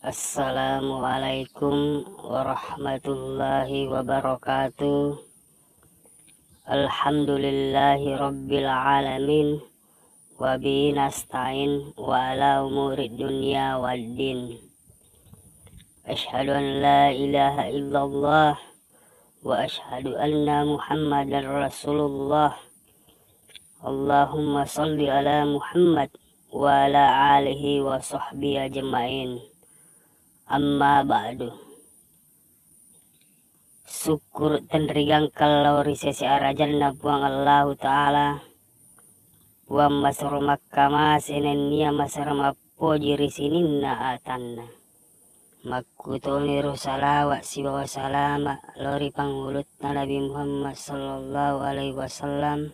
Assalamualaikum warahmatullahi wabarakatuh. Alhamdulillahi rabbil alamin. Wa bihi nasta'in wa ala umurid dunya waddin. Asyhadu an la ilaha illallah wa asyhadu anna Muhammadar Rasulullah. Allahumma salli ala Muhammad wa ala alihi wa sahbihi ajma'in. Amma ba'du. Syukur tenrigang kalau risesi arajan na buang Allah Ta'ala wa masar makkama senenia masar mapoji risinin na atanna makutoniru salawat siwa salama lori pangulut na Nabi Muhammad sallallahu alaihi wasallam,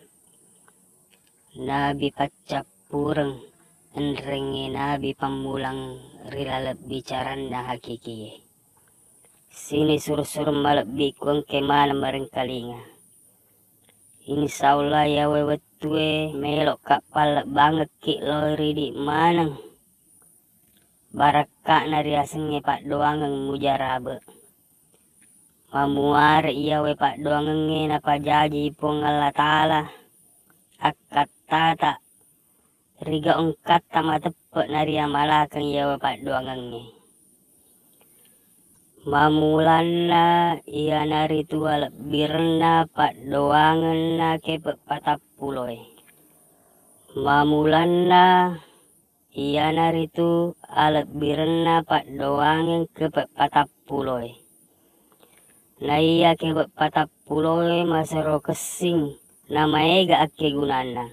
Nabi pacap pureng enrengi Nabi pamulang rilalap bicaran na hakiki. Sini sur-sur malap bikuang kemana mareng kalinga. Insyaallah ya wewetue melok kapal banget ki lori di manang. Baraka nari asenge pak doangang mujarabe. Mamuar iya we pak doangang napa jaji pong Allah Ta'ala. Akat tata. Riga ungkat tama tepek nari amalakang iya we pak doangang. Mamulanna iya nari tual birna pak doangan na kepek patapuloi. Mamulanna iya nari tu alat birna pak doangan kepek patapuloi. Na iya kepek patapuloi masero kesing nama ega ake gunana.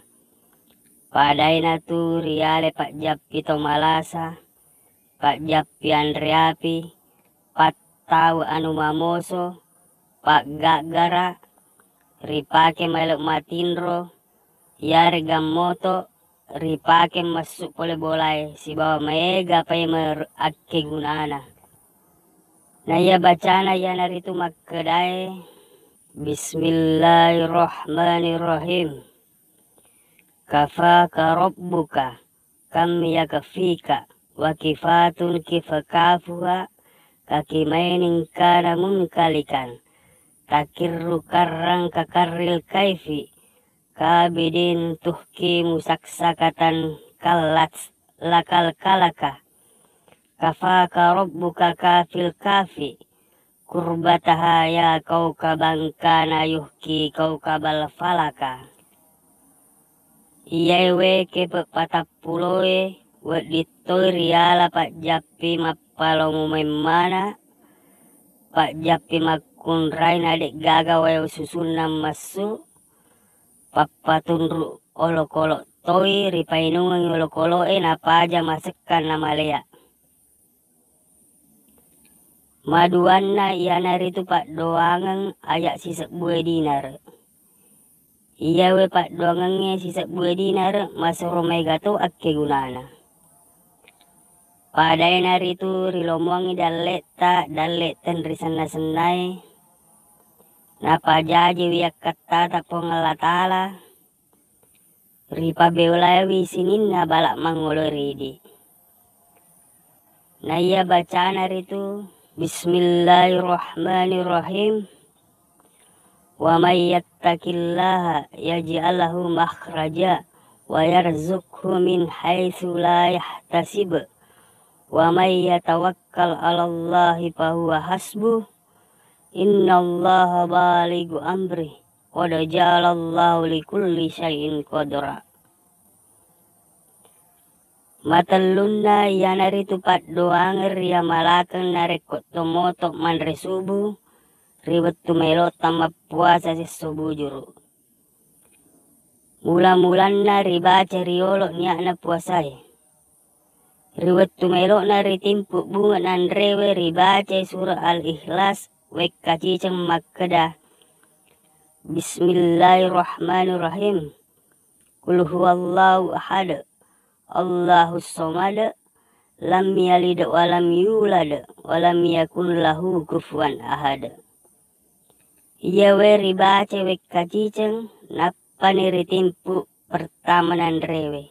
Padai na tu riale pak japi to malasa, pak japi andreapi, pat tahu anu mamoso, pak gagara, ripake melok matinro, yare gamoto, ripake masuk pole bolai, si bawa mega pay mer akke gunana. Na ya bacana ya naritu makkedai, Bismillahirrahmanirrahim. Kafaka rabbuka, kam yakfika, wa kifatun kifakafuha, kakimainin kana munkalikan takirru karrang kakarril kaifi kabidin tuhki musaksakatan kalats lakal kalaka kafaka rabbuka kafil kafi kurbataha ya kaukabang kana yuhki kaukabal falaka. Iyewe kepe patapuloe wadito riala pak japi mapalongu memana pak japi makunrai nadek gaga wayo susunna masu papatunru olok-olok toi ripainungang olok-olok napa aja masekan nama lea. Maduanna iya naritu pak doangang ayak sisak buah dinar. Iya we pak doangangnya sisak buah dinar masoro megato akke gunana. Padai naritu rilomongi dalet risana senai. Napa jaji wiyak kata tapong Allah Ta'ala. Ripa beulawi sinin na balak mangoloridi. Na iya baca naritu Bismillahirrahmanirrahim. Wa may yattaqillaha yaj'al lahu makhraja wa yarzuqhu min haitsu la yahtasib. Wa may yatawakkal 'alallahi fahuwa hasbuh. Innallaha balighu amri. Qad ja'alallahu likulli syai'in qadra. Matallunna ya naritu pat doanger ya malakang narekot tomotok manre subuh. Ribet tumelo tambah puasa sesubuh juru. Mula-mulanna ribaca riolok niakna puasai. Riwet tumelo na ritimpu bunga nandrewe ribaca surah Al-Ikhlas wek kacicang makkeda. Bismillahirrahmanirrahim. Qul huwallahu ahad. Allahus somad. Lam yalid wa lam yulad wa lam yakun lahu kufuwan ahad. Iya we ribaca wek kacicang napa niritimpu pertama nandrewe.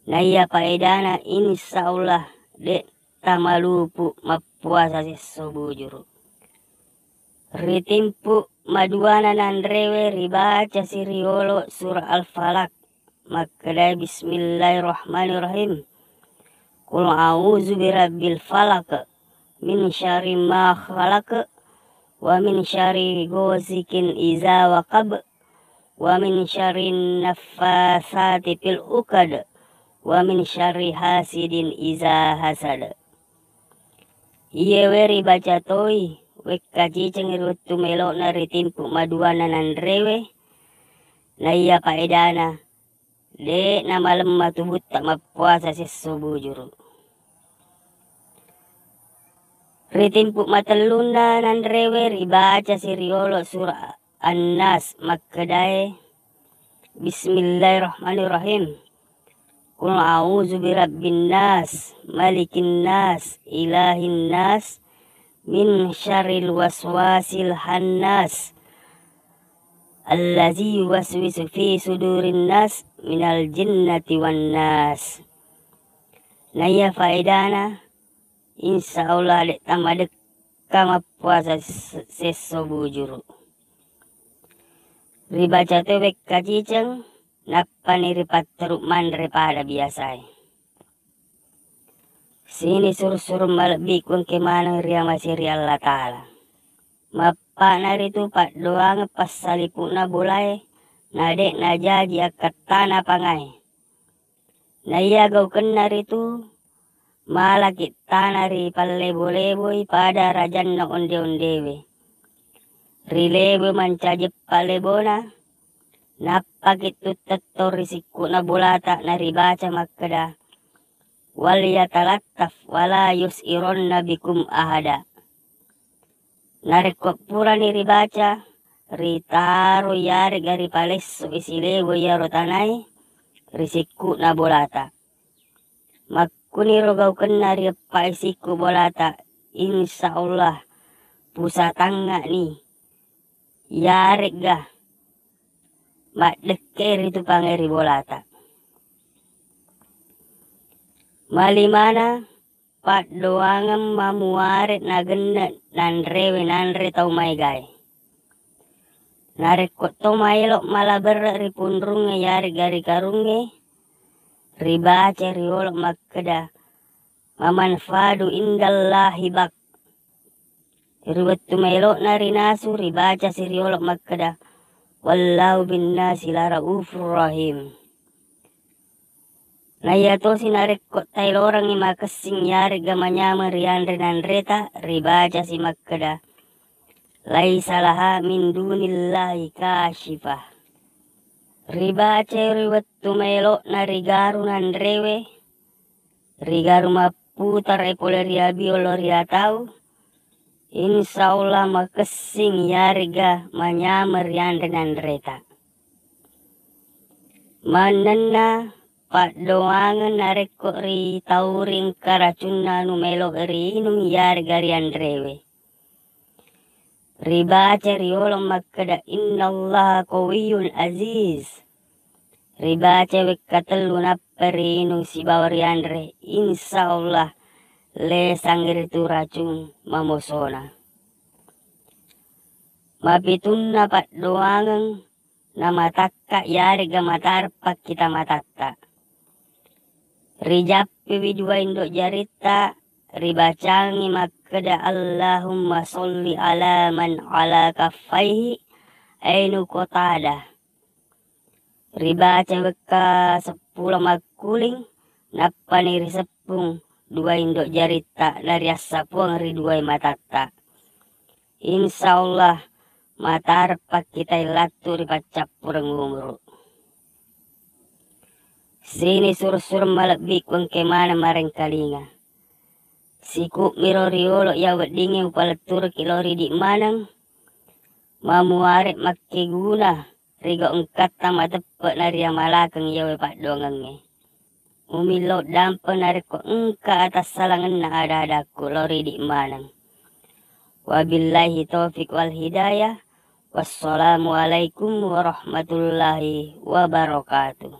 Na iya paedana insyaallah de tamalupu mapuasa sesso bujuru. Ritimpu maduana nandrewe ribaca siriolo surah Al-Falaq. Makadai bismillahirrahmanirrahim. Qul a'udzu birabbil falaq min syarri ma khalaq wa min syarri ghasikin iza waqab wa min syarri naffatsati fil uqad wa min syarri hasidin iza hasad. Iye weri baca toi wek kaji cengir tu melok nari timpu maduana nandrewe na iya paedana de na malam matubut tak mapuasa sesso bujuru. Ritimpu mataluna nandrewe ribaca siriolo surah An-Nas makadae bismillahirrahmanirrahim. Qul a'udzu birabbin nas malikin nas ilahin nas min syarril waswasil hannas allazi yuwaswisu fi sudurin nas minal jinnati wan nas. Naya faedana insyaallah dek tamadek kama puasa sesso bujuru. Ribaca tewek kaciceng napani ripat teruk mandre pada biasa. Sini sur-sur malbik wong kemana ria masih ria Allah Ta'ala. Mapa naritu pat doang pas salipuna bolai nadek najaji akat tanah pangai. Naya gau kenaritu malah kita nari palle boleh pada rajan na onde-ondewe. Rilebe mancajep palle bona. Napa gitu tetto risiku na bolata nari baca makada. Wal yatalattaf wala yus'ironna bikum ahada. Narikok pura niri baca. Ritaru yari gari palesso isilego yaro tanai. Risiku na bolata. Makuni rogau kenari apa isiku bolata. Insyaallah pusatanga ni. Yarek gah. Mak deker itu pangeri bolata. Malimana pat doangam mamuaret nagenet nandrewe nandre tau mai gai. Narek kot tau mai lok malaber ripundrunge yari gari karunge. Ribaca riolok makkeda. Mamanfadu indallahi bak. Riwettu melok nari nasu ribaca siriolok makkeda. Wallahu bin nasi la raufur rahim. Naya to sinarek kok tailorang ima kesing yari gamanya meriandre nandreta ribaca si makkeda. Laisa laha min dunillahi kashifah. Ribaca riwettu melok narigaru nandrewe. Rigaru maputar epoleria bioloria tau. Insyaallah makesing yarga manyamer yandre nandreta. Manenna pak doangan narek kok ri tauring karacunna nu melok ri inung yarga riandrewe. Ribaca riolong makkeda innallaha qawiyyun aziz. Ribaca wekatelu napperi inung si bawar yandre. Insyaallah le sangir tu racun mamosona. Mapitunna pat doangan nama takka yarga matarpak kita matatta. Rijapi widua indok jarita ribacangi makkeda Allahumma sholli ala man ala kaffaihi ainu qatada. Ribaca weka 10 makuling napani risepung dua indok jarita dari asapuang riduai matatta. Insyaallah matarpak kita ilatu ripacapur ngumru. Sini sur-sur malabik wang kemana mareng kalinga. Siku miro riolo ya wedinge upalatur kilori di manang. Mamuarek makke guna. Rigo engkat tama tepe nari malakang yawe pak dongange. Umilo dampe nari ko engka atas salangan na ada-adaku lori di manang. Wabillahi taufiq wal hidayah. Wassalamualaikum warahmatullahi wabarakatuh.